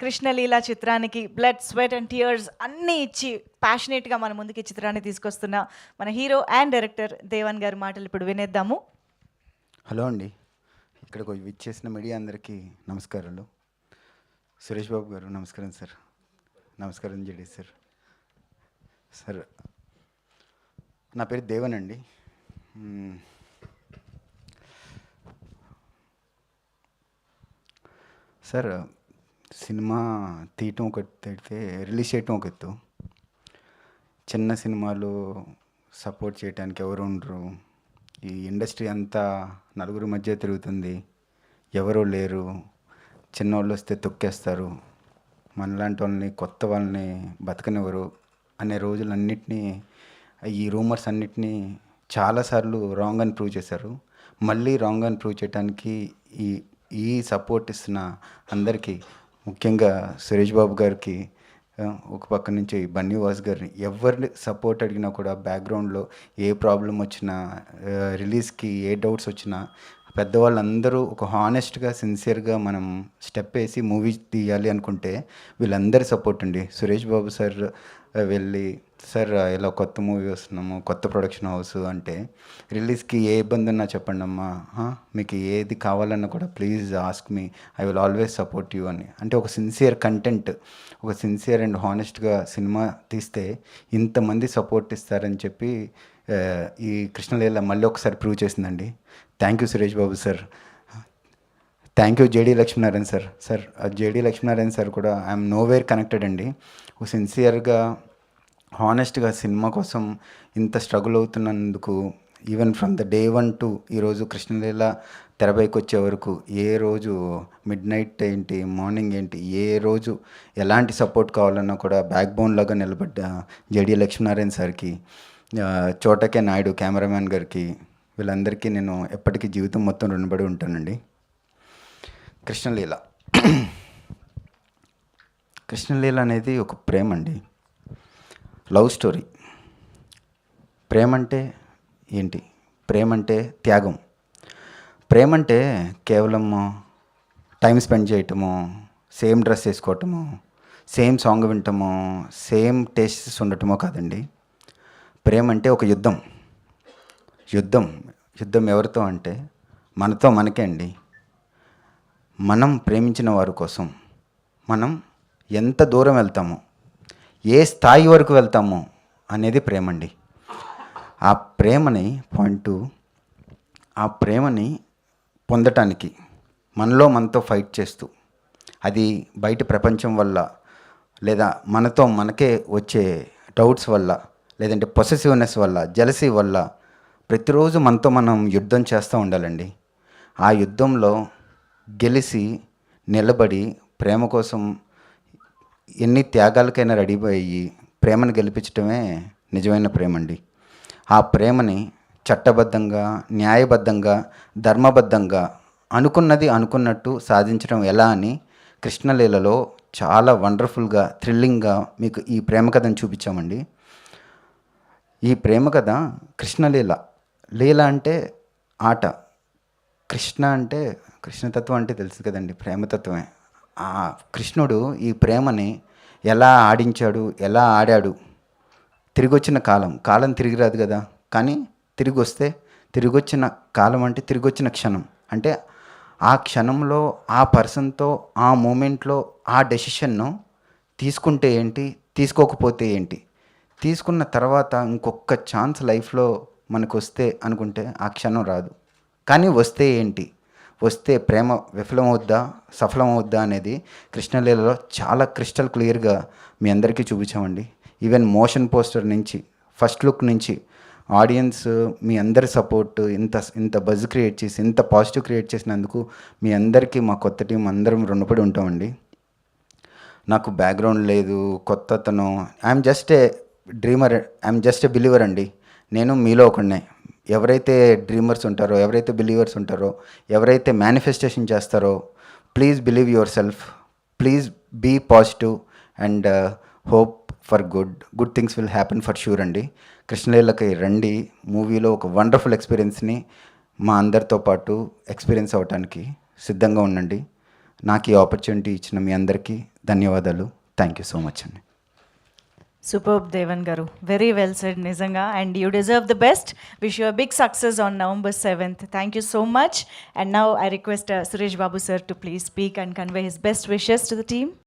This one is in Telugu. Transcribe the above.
కృష్ణలీల చిత్రానికి బ్లడ్, స్వెట్ అండ్ టియర్స్ అన్నీ ఇచ్చి ప్యాషనేట్గా మన ముందుకి చిత్రాన్ని తీసుకొస్తున్న మన హీరో అండ్ డైరెక్టర్ దేవన్ గారి మాటలు ఇప్పుడు వినేద్దాము. హలో అండి, ఇక్కడికి విచ్చేసిన మీడియా అందరికీ నమస్కారాలు. సురేష్ బాబు గారు నమస్కారం సార్. నమస్కారం జడి సార్. సార్ నా పేరు దేవన్ అండి. సార్ సినిమా తీయటం ఒక అయితే రిలీజ్ చేయటం ఒక ఎత్తు. చిన్న సినిమాలు సపోర్ట్ చేయడానికి ఎవరు ఉండరు. ఈ ఇండస్ట్రీ అంతా నలుగురి మధ్య తిరుగుతుంది, ఎవరు లేరు. చిన్నవాళ్ళు వస్తే తొక్కేస్తారు, మనలాంటి వాళ్ళని కొత్త వాళ్ళని బతకనివ్వరు అనే రోజులన్నిటినీ, ఈ రూమర్స్ అన్నిటినీ చాలాసార్లు రాంగ్ అని ప్రూవ్ చేశారు. మళ్ళీ రాంగ్ అని ప్రూవ్ చేయడానికి ఈ ఈ సపోర్ట్ ఇస్తున్న అందరికీ, ముఖ్యంగా సురేష్ బాబు గారికి, ఒక పక్క నుంచి బన్నీవాస్ గారిని, ఎవరిని సపోర్ట్ అడిగినా కూడా బ్యాక్గ్రౌండ్లో ఏ ప్రాబ్లం వచ్చినా, రిలీజ్కి ఏ డౌట్స్ వచ్చినా పెద్దవాళ్ళందరూ ఒక హానెస్ట్గా సిన్సియర్గా మనం స్టెప్ వేసి మూవీ తీయాలి అనుకుంటే వీళ్ళందరి సపోర్ట్ అండి. సురేష్ బాబు సార్ వెళ్ళి, సార్ ఇలా కొత్త మూవీ వస్తున్నాము, కొత్త ప్రొడక్షన్ హౌస్ అంటే, రిలీజ్కి ఏ ఇబ్బంది ఉన్నా చెప్పండి అమ్మా, మీకు ఏది కావాలన్నా కూడా please ask me, I will always support you అని. అంటే ఒక సిన్సియర్ కంటెంట్, ఒక సిన్సియర్ అండ్ హానెస్ట్గా సినిమా తీస్తే ఇంతమంది సపోర్ట్ ఇస్తారని చెప్పి ఈ కృష్ణలీల మళ్ళీ ఒకసారి ప్రూవ్ చేసిందండి. Thank you Suresh Babu sir. Thank you JD Lakshminarayana sir. Sir JD Lakshminarayana sir కూడా ఐఎమ్ నోవేర్ కనెక్టెడ్ అండి. ఒక సిన్సియర్గా హానెస్ట్గా సినిమా కోసం ఇంత స్ట్రగుల్ అవుతున్నందుకు, even from the day 1 to ఈరోజు కృష్ణలీల తెరపైకి వచ్చే వరకు, ఏ రోజు మిడ్ నైట్ ఏంటి, మార్నింగ్ ఏంటి, ఏ రోజు ఎలాంటి సపోర్ట్ కావాలన్నా కూడా బ్యాక్ బోన్ లాగా నిలబడ్డ జేడీ లక్ష్మీనారాయణ సార్కి, చోటకే నాయుడు కెమెరామ్యాన్ గారికి, వీళ్ళందరికీ నేను ఎప్పటికీ జీవితం మొత్తం రుణపడి ఉంటానండి. కృష్ణలీల కృష్ణలీల అనేది ఒక ప్రేమ అండి, లవ్ స్టోరీ. ప్రేమ అంటే ఏంటి? ప్రేమ అంటే త్యాగం. ప్రేమ అంటే కేవలం టైం స్పెండ్ చేయటము, సేమ్ డ్రెస్ వేసుకోవటము, సేమ్ సాంగ్ వినటము, సేమ్ టేస్ట్స్ ఉండటమో కాదండి. ప్రేమ అంటే ఒక యుద్ధం. యుద్ధం ఎవరితో అంటే మనతో మనకే అండి. మనం ప్రేమించిన వారి కోసం మనం ఎంత దూరం వెళ్తామో, ఏ స్థాయి వరకు వెళ్తామో అనేది ప్రేమ అండి. ఆ ప్రేమని ఆ ప్రేమని పొందటానికి మనతో ఫైట్ చేస్తూ, అది బయట ప్రపంచం వల్ల, లేదా మనతో మనకే వచ్చే డౌట్స్ వల్ల, లేదంటే పొసెసివ్నెస్ వల్ల, జెలసీ వల్ల ప్రతిరోజు మనతో మనం యుద్ధం చేస్తూ ఉండాలండి. ఆ యుద్ధంలో గెలిచి నిలబడి ప్రేమ కోసం ఎన్ని త్యాగాలకైనా రెడీ అయ్యి ప్రేమను గెలిపించడమే నిజమైన ప్రేమ అండి. ఆ ప్రేమని చట్టబద్ధంగా, న్యాయబద్ధంగా, ధర్మబద్ధంగా అనుకున్నది అనుకున్నట్టు సాధించడం ఎలా అని కృష్ణలీలలో చాలా వండర్ఫుల్గా, థ్రిల్లింగ్గా మీకు ఈ ప్రేమ కథను చూపించామండి. ఈ ప్రేమ కథ కృష్ణలీల. లీల అంటే ఆట, కృష్ణ అంటే కృష్ణతత్వం అంటే తెలుసు కదండి, ప్రేమతత్వమే. ఆ కృష్ణుడు ఈ ప్రేమని ఎలా ఆడించాడు, ఎలా ఆడాడు. తిరిగి వచ్చిన కాలం తిరిగి రాదు కదా, కానీ తిరిగి వచ్చిన కాలం అంటే తిరిగి వచ్చిన క్షణం. అంటే ఆ క్షణంలో, ఆ పర్సన్తో, ఆ మూమెంట్లో ఆ డెసిషన్ను తీసుకుంటే ఏంటి, తీసుకోకపోతే ఏంటి, తీసుకున్న తర్వాత ఇంకొక ఛాన్స్ లైఫ్లో మనకు వస్తే అనుకుంటే ఆ క్షణం రాదు. కానీ వస్తే ఏంటి, వస్తే ప్రేమ విఫలమవుద్దా, సఫలమవుద్దా అనేది కృష్ణలీలలో చాలా క్రిస్టల్ క్లియర్గా మీ అందరికీ చూపించామండి. ఈవెన్ మోషన్ పోస్టర్ నుంచి, ఫస్ట్ లుక్ నుంచి ఆడియన్స్ మీ అందరి సపోర్ట్, ఇంత బజ్ క్రియేట్ చేసి, ఇంత పాజిటివ్ క్రియేట్ చేసినందుకు మీ అందరికీ, మా కొత్త టీం అందరం రుణపడి ఉంటామండి. నాకు బ్యాక్గ్రౌండ్ లేదు, కొత్తతను, I'm just a dreamer, I'm just a believer అండి. నేను మీలో ఒకడినే. ఎవరైతే డ్రీమర్స్ ఉంటారో, ఎవరైతే బిలీవర్స్ ఉంటారో, ఎవరైతే మేనిఫెస్టేషన్ చేస్తారో, please believe yourself, please be positive and hope for good things will happen for sure అండి. కృష్ణలీలకి రండి, మూవీలో ఒక వండర్ఫుల్ ఎక్స్పీరియన్స్ని మా అందరితో పాటు ఎక్స్పీరియన్స్ అవ్వటానికి సిద్ధంగా ఉండండి. నాకు ఈ ఆపర్చునిటీ ఇచ్చిన మీ అందరికీ ధన్యవాదాలు. థ్యాంక్ యూ సో మచ్ అండి. సూపర్ దేవన్ గారు, వెరీ వెల్ సెడ్ నిజంగా, and you deserve the best. Wish you big success on November 7th. Thank you so much. And now I request Suresh Babu sir to please speak and convey his best wishes to the team.